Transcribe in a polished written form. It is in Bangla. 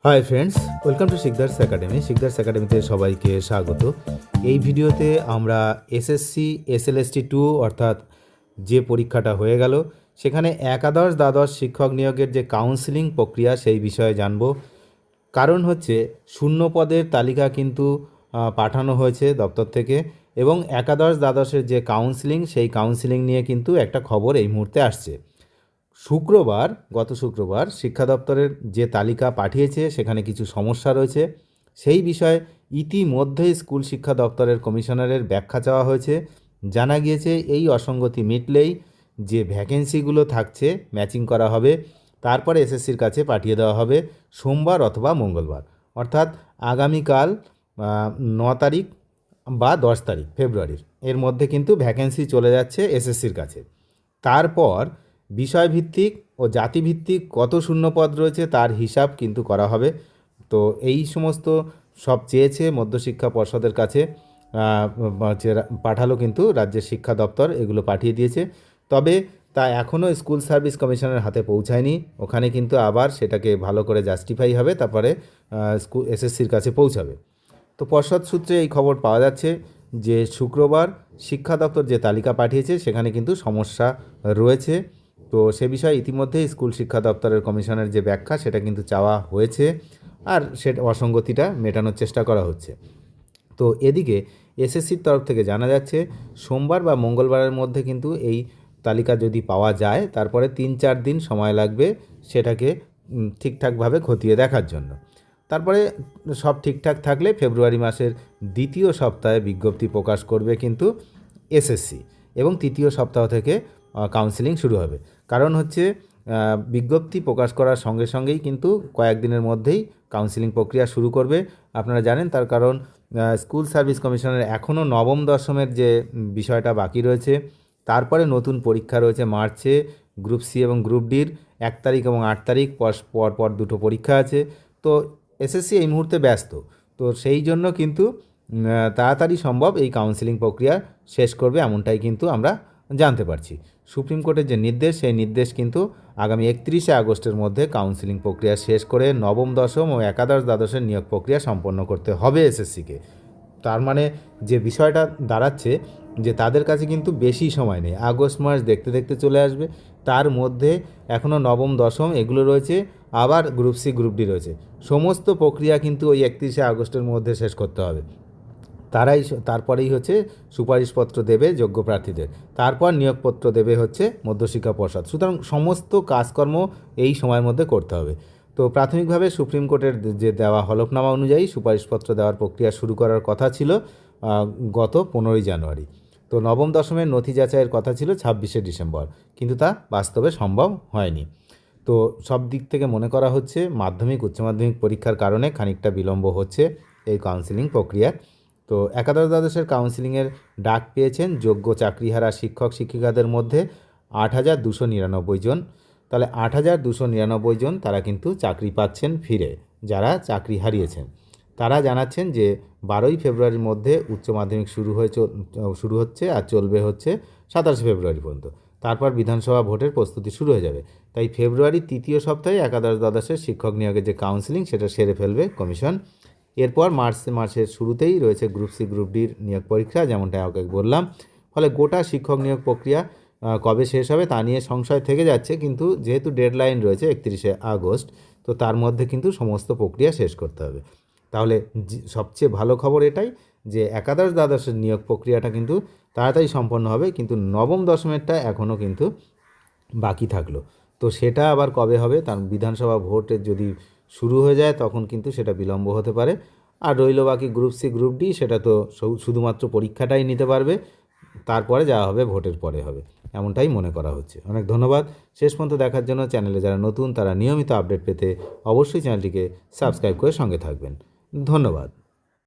Hi friends, welcome to Sikdar's academy. Sikdar's একাডেমিতে সবাইকে স্বাগত। এই ভিডিওতে আমরা এসএসসি এসএলএসটি 2 অর্থাৎ যে পরীক্ষাটা হয়ে গেল সেখানে একাদশ দ্বাদশ শিক্ষক নিয়োগের যে কাউন্সিলিং প্রক্রিয়া সেই বিষয়ে জানব। কারণ হচ্ছে শূন্য পদের তালিকা কিন্তু পাঠানো হয়েছে দপ্তর থেকে, এবং একাদশ দ্বাদশের যে কাউন্সিলিং সেই কাউন্সিলিং নিয়ে কিন্তু একটা খবর এই মুহূর্তে আসছে। গত শুক্রবার শিক্ষা দপ্তরের যে তালিকা পাঠিয়েছে সেখানে কিছু সমস্যা রয়েছে। সেই বিষয়ে ইতিমধ্যেই স্কুল শিক্ষা দপ্তরের কমিশনারের ব্যাখ্যা চাওয়া হয়েছে। জানা গিয়েছে এই অসঙ্গতি মিটলেই যে ভ্যাকেন্সিগুলো থাকছে ম্যাচিং করা হবে, তারপরে এসএসসির কাছে পাঠিয়ে দেওয়া হবে সোমবার অথবা মঙ্গলবার, অর্থাৎ আগামীকাল 9 তারিখ বা 10 তারিখ ফেব্রুয়ারির এর মধ্যে কিন্তু ভ্যাকেন্সি চলে যাচ্ছে এসএসসির কাছে। তারপর বিষয়ভিত্তিক ও জাতিভিত্তিক কত শূন্যপদ রয়েছে তার হিসাব কিন্তু করা হবে। তো এই সমস্ত সব চেয়েছে মধ্যশিক্ষা পর্ষদের কাছে, পাঠালো কিন্তু রাজ্যের শিক্ষা দপ্তর, এগুলো পাঠিয়ে দিয়েছে। তবে তা এখনও স্কুল সার্ভিস কমিশনের হাতে পৌঁছায়নি। ওখানে কিন্তু আবার সেটাকে ভালো করে জাস্টিফাই হবে, তারপরে এসএসসির কাছে পৌঁছাবে। তো পর্ষদ সূত্রে এই খবর পাওয়া যাচ্ছে যে শুক্রবার শিক্ষা দপ্তর যে তালিকা পাঠিয়েছে সেখানে কিন্তু সমস্যা রয়েছে। তো সে বিষয়ে ইতিমধ্যেই স্কুল শিক্ষা দপ্তরের কমিশনের যে ব্যাখ্যা সেটা কিন্তু চাওয়া হয়েছে, আর সেটা অসঙ্গতিটা মেটানোর চেষ্টা করা হচ্ছে। তো এদিকে এসএসসির তরফ থেকে জানা যাচ্ছে সোমবার বা মঙ্গলবারের মধ্যে কিন্তু এই তালিকা যদি পাওয়া যায় তারপরে 3-4 দিন সময় লাগবে সেটাকে ঠিকঠাকভাবে খতিয়ে দেখার জন্য। তারপরে সব ঠিকঠাক থাকলে ফেব্রুয়ারি মাসের দ্বিতীয় সপ্তাহে বিজ্ঞপ্তি প্রকাশ করবে কিন্তু এসএসসি, এবং তৃতীয় সপ্তাহ থেকে কাউন্সিলিং শুরু হবে। কারণ হচ্ছে বিজ্ঞপ্তি প্রকাশ করার সঙ্গে সঙ্গেই কিন্তু কয়েকদিনের মধ্যেই কাউন্সিলিং প্রক্রিয়া শুরু করবে। আপনারা জানেন, তার কারণ স্কুল সার্ভিস কমিশনের এখনও নবম দশমের যে বিষয়টা বাকি রয়েছে। তারপরে নতুন পরীক্ষা রয়েছে মার্চে, গ্রুপ সি এবং গ্রুপ ডির 1 তারিখ এবং 8 তারিখ পর দুটো পরীক্ষা আছে। তো এসএসসি এই মুহূর্তে ব্যস্ত। তো সেই জন্য কিন্তু তাড়াতাড়ি সম্ভব এই কাউন্সিলিং প্রক্রিয়া শেষ করবে, এমনটাই কিন্তু আমরা জানতে পারছি। সুপ্রিম কোর্টের যে নির্দেশ সেই নির্দেশ কিন্তু আগামী 31শে আগস্টের মধ্যে কাউন্সিলিং প্রক্রিয়া শেষ করে নবম দশম ও একাদশ দ্বাদশের নিয়োগ প্রক্রিয়া সম্পন্ন করতে হবে এসএসসিকে। তার মানে যে বিষয়টা দাঁড়াচ্ছে যে তাদের কাছে কিন্তু বেশি সময় নেই, আগস্ট মাস দেখতে দেখতে চলে আসবে। তার মধ্যে এখনও নবম দশম এগুলো রয়েছে, আবার গ্রুপ সি গ্রুপ ডি রয়েছে। সমস্ত প্রক্রিয়া কিন্তু ওই 31শে আগস্টের মধ্যে শেষ করতে হবে। তারপরেই হচ্ছে সুপারিশপত্র দেবে যোগ্য প্রার্থীদের, তারপর নিয়োগপত্র দেবে হচ্ছে মধ্যশিক্ষা পর্ষদ। সুতরাং সমস্ত কাজকর্ম এই সময়ের মধ্যে করতে হবে। তো প্রাথমিকভাবে সুপ্রিম কোর্টের যে দেওয়া হলফনামা অনুযায়ী সুপারিশপত্র দেওয়ার প্রক্রিয়া শুরু করার কথা ছিল গত 15ই জানুয়ারি। তো নবম দশমের নথি যাচাইয়ের কথা ছিল 26শে ডিসেম্বর, কিন্তু তা বাস্তবে সম্ভব হয়নি। তো সব দিক থেকে মনে করা হচ্ছে মাধ্যমিক উচ্চ মাধ্যমিক পরীক্ষার কারণে খানিকটা বিলম্ব হচ্ছে এই কাউন্সিলিং প্রক্রিয়ার। তো একাদশ দ্বাদশের কাউন্সিলিংয়ের ডাক পেয়েছেন যোগ্য চাকরিহারা শিক্ষক শিক্ষিকাদের মধ্যে 8,299 জন। তাহলে 8,299 জন তারা কিন্তু চাকরি পাচ্ছেন ফিরে, যারা চাকরি হারিয়েছেন। তারা জানাচ্ছেন যে 12ই ফেব্রুয়ারির মধ্যে উচ্চ মাধ্যমিক শুরু হচ্ছে আর চলবে হচ্ছে 27 ফেব্রুয়ারি পর্যন্ত। তারপর বিধানসভা ভোটের প্রস্তুতি শুরু হয়ে যাবে। তাই ফেব্রুয়ারির তৃতীয় সপ্তাহে একাদশ দ্বাদশের শিক্ষক নিয়োগের যে কাউন্সিলিং সেটা সেরে ফেলবে কমিশন। এরপর মার্চের শুরুতেই রয়েছে গ্রুপ সি গ্রুপ ডির নিয়োগ পরীক্ষা, যেমনটা আগে বললাম। ফলে গোটা শিক্ষক নিয়োগ প্রক্রিয়া কবে শেষ হবে তা নিয়ে সংশয় থেকে যাচ্ছে, কিন্তু যেহেতু ডেডলাইন রয়েছে 31শে আগস্ট, তো তার মধ্যে কিন্তু সমস্ত প্রক্রিয়া শেষ করতে হবে। তাহলে সবচেয়ে ভালো খবর এটাই যে একাদশ দ্বাদশের নিয়োগ প্রক্রিয়াটা কিন্তু তাড়াতাড়ি সম্পন্ন হবে, কিন্তু নবম দশমেরটা এখনও কিন্তু বাকি থাকলো। তো সেটা আবার কবে হবে, তার বিধানসভা ভোটের যদি শুরু হয়ে যায় তখন কিন্তু সেটা বিলম্ব হতে পারে। আর রইল বাকি গ্রুপ সি গ্রুপ ডি, সেটা তো শুধুমাত্র পরীক্ষাটাই নিতে পারবে, তারপরে যাওয়া হবে ভোটের পরে হবে, এমনটাই মনে করা হচ্ছে। অনেক ধন্যবাদ শেষ পর্যন্ত দেখার জন্য। চ্যানেলে যারা নতুন তারা নিয়মিত আপডেট পেতে অবশ্যই চ্যানেলটিকে সাবস্ক্রাইব করে সঙ্গে থাকবেন। ধন্যবাদ।